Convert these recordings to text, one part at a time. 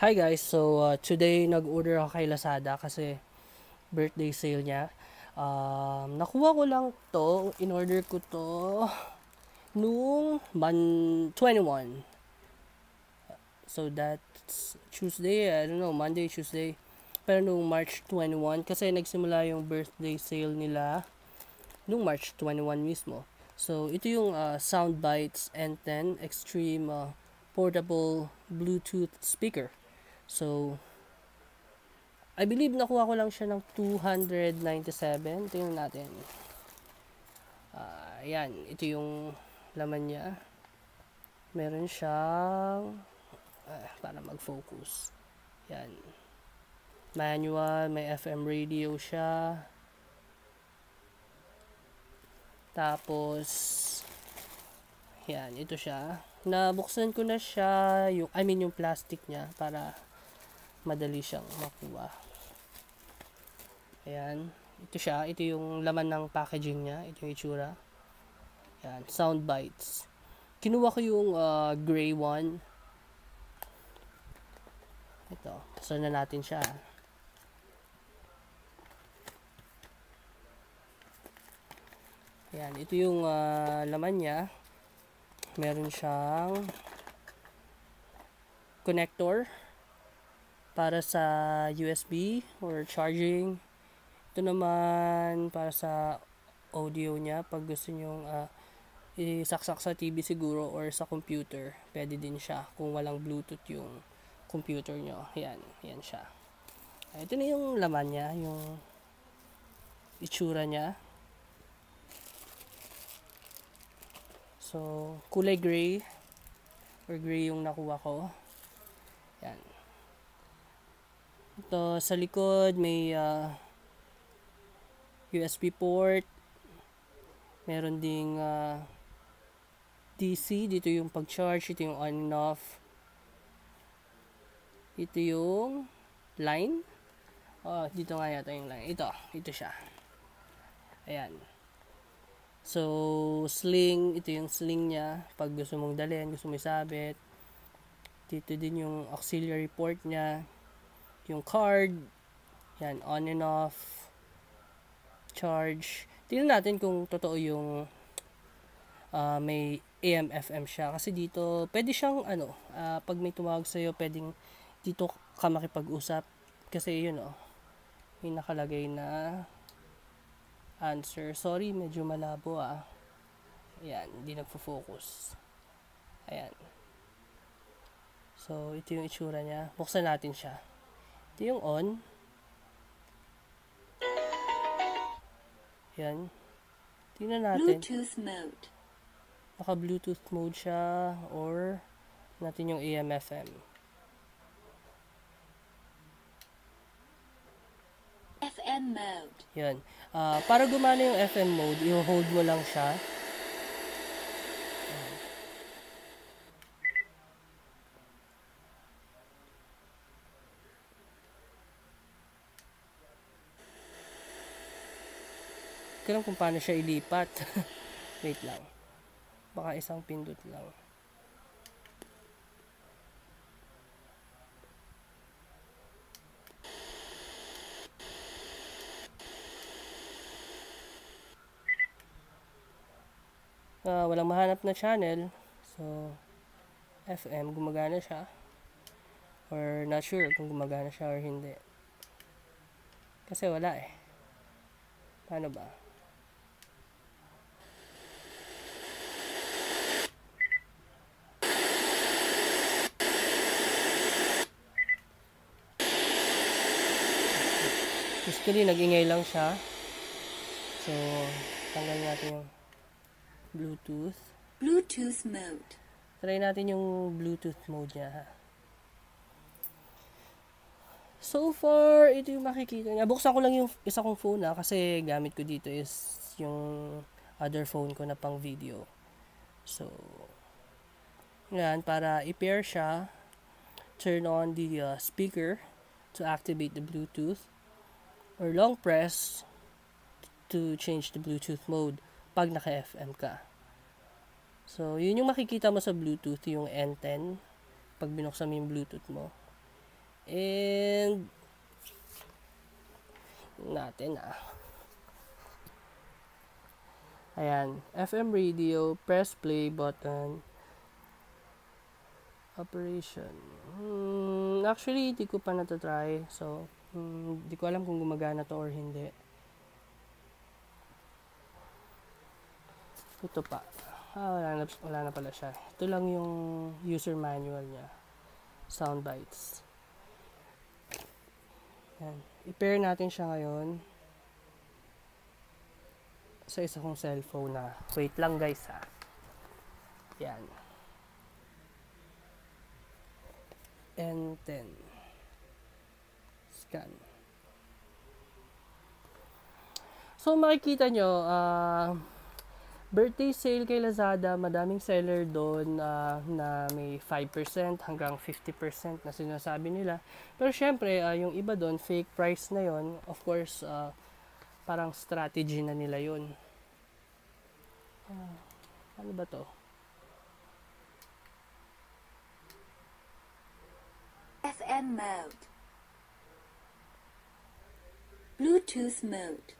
Hi guys, so today nag-order ako kay Lazada kasi birthday sale niya. Nakuha ko lang to, in-order ko to nung 21. So that's Tuesday, I don't know, Monday, Tuesday. Pero nung March 21 kasi nagsimula yung birthday sale nila nung March 21 mismo. So ito yung Soundbites N10 Extreme Portable Bluetooth Speaker. So I believe nakuha ko lang siya ng 297. Tingnan natin. Ayan, ito yung laman niya. Meron siyang para mag-focus. Yan. Manual, may FM radio siya. Tapos yan, ito siya. Nabuksan ko na siya, yung plastic niya para madali siyang makuha. Ayan. Ito siya. Ito yung laman ng packaging niya. Ito yung itsura. Ayan. Soundbites. Kinuha ko yung gray one. Ito. Buksan na natin siya. Ayan. Ito yung laman niya. Meron siyang connector para sa USB or charging. Ito naman para sa audio niya pag gusto nyong isaksak sa TV siguro or sa computer. Pwede din siya kung walang Bluetooth yung computer nyo. Yan siya. Ito na yung laman niya, yung itsura niya. So, kulay gray or gray yung nakuha ko. Yan. Ito sa likod may USB port. Meron ding DC. Dito yung pag-charge. Ito yung on and off. Ito yung line. Dito nga yata yung line. Ito siya. Ayan. So, sling. Ito yung sling niya. Pag gusto mong dalhin, gusto mong isabit. Dito din yung auxiliary port niya. Yung card. Yan, on and off. Charge. Tingnan natin kung totoo yung may AM, FM siya. Kasi dito, pwede siyang pag may tumawag sa'yo, pwedeng dito ka makipag-usap. Kasi yun may nakalagay na answer. Sorry, medyo malabo Ayan, hindi nagfo-focus. Ayan. So, ito yung itsura niya. Buksan natin siya. Ito yung on. Yan. Tingnan natin. Bluetooth mode. Naka-Bluetooth mode siya or natin yung AM, FM. FM mode. Yan. Para gumana yung FM mode, i-hold mo lang siya. Kailan kung paano siya ilipat. Wait lang. Baka isang pindot lang. Walang mahanap na channel. So, FM, gumagana siya. Or not sure kung gumagana siya or hindi. Kasi wala Paano ba? Basically, nag-ingay lang siya. So, tanggal natin yung Bluetooth. Bluetooth mode. Try natin yung Bluetooth mode niya So far, ito yung makikita niya. Buksan ko lang yung isa kong phone kasi gamit ko dito is yung other phone ko na pang video. So, yan, para i-pair siya, turn on the speaker to activate the Bluetooth or long press to change the Bluetooth mode pag naka-FM ka. So, yun yung makikita mo sa Bluetooth, yung N10 pag binuksan mo yung Bluetooth mo. And natin ayan, FM radio, press play button, operation. Actually, hindi ko pa natatry. So, hindi ko alam kung gumagana to or hindi. Ito pa. Wala na pala siya. Ito lang yung user manual niya. Sound bites. Yan. I-pair natin siya ngayon sa isa kong cellphone na. Wait lang guys Yan. N10. Scan. So makikita nyo, birthday sale kay Lazada, madaming seller doon na may 5% hanggang 50% na sinasabi nila. Pero syempre, yung iba doon, fake price na yon. Of course, parang strategy na nila yun. Ano ba to? FM mode. Bluetooth mode.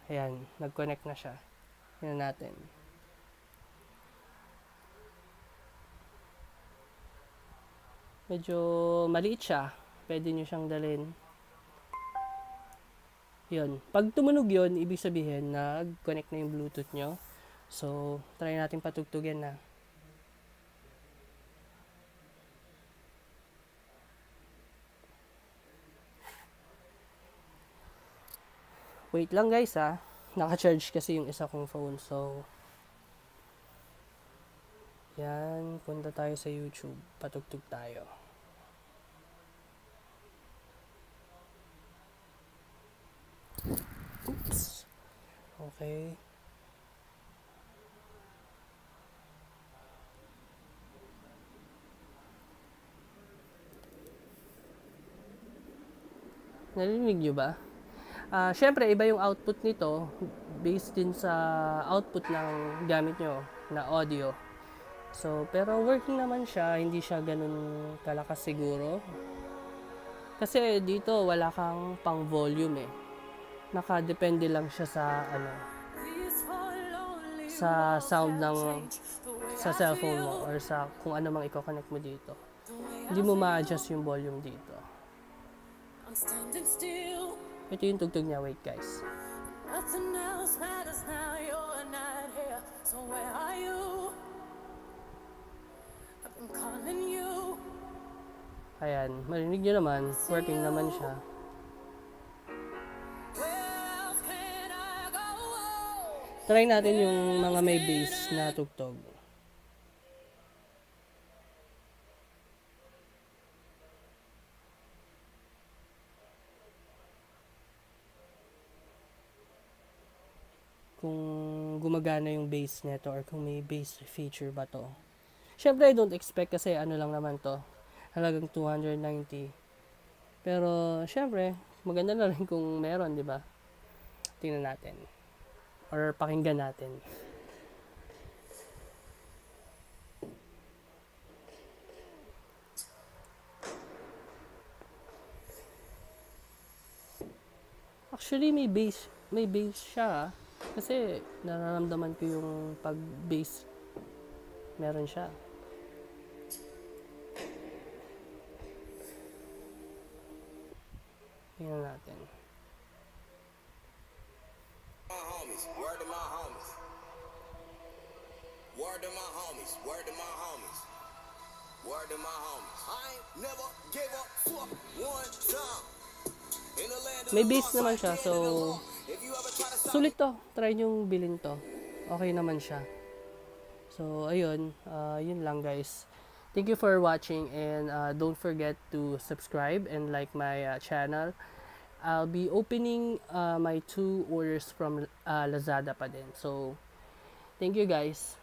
Ayan, nag-connect na siya. Yan natin. Medyo maliit siya. Pwede nyo siyang dalhin. Yun. Pag tumunog yun, ibig sabihin nag-connect na yung Bluetooth nyo. So, try natin patugtugin na. Wait lang guys naka-charge kasi yung isa kong phone. So, yan. Punta tayo sa YouTube. Patugtog tayo. Oops. Okay. Narinig nyo ba? Syempre, iba yung output nito based din sa output ng gamit nyo na audio. So, pero working naman siya, hindi siya ganun kalakas siguro. Kasi dito wala kang pang volume Nakadepende lang siya sa sound sa cellphone mo or sa kung ano mang i-connect mo dito. Hindi mo ma-adjust yung volume dito. Ito yung tugtog niya. Wait guys. Ayan, marinig nyo naman. Working naman siya. Try natin yung mga may bass na tugtog. Kung gumagana yung bass nito or kung may bass feature ba to. Syempre, I don't expect kasi ano lang naman to. Halagang 290. Pero, syempre, maganda na rin kung meron, di ba? Tingnan natin. Or pakinggan natin. Actually, may bass siya. Kasi, nararamdaman ko yung pag-bass. Meron siya. Tingnan natin. Word to my homies. Word to my homies. Word to my homies. Word to my homies. I ain't never gave up fuck one time. In the land of May bass naman siya, so sulit to. Try nyong bilhin to. Okay naman siya. So, ayun. Yun lang guys. Thank you for watching and don't forget to subscribe and like my channel. I'll be opening my 2 orders from Lazada pa din. So, thank you guys.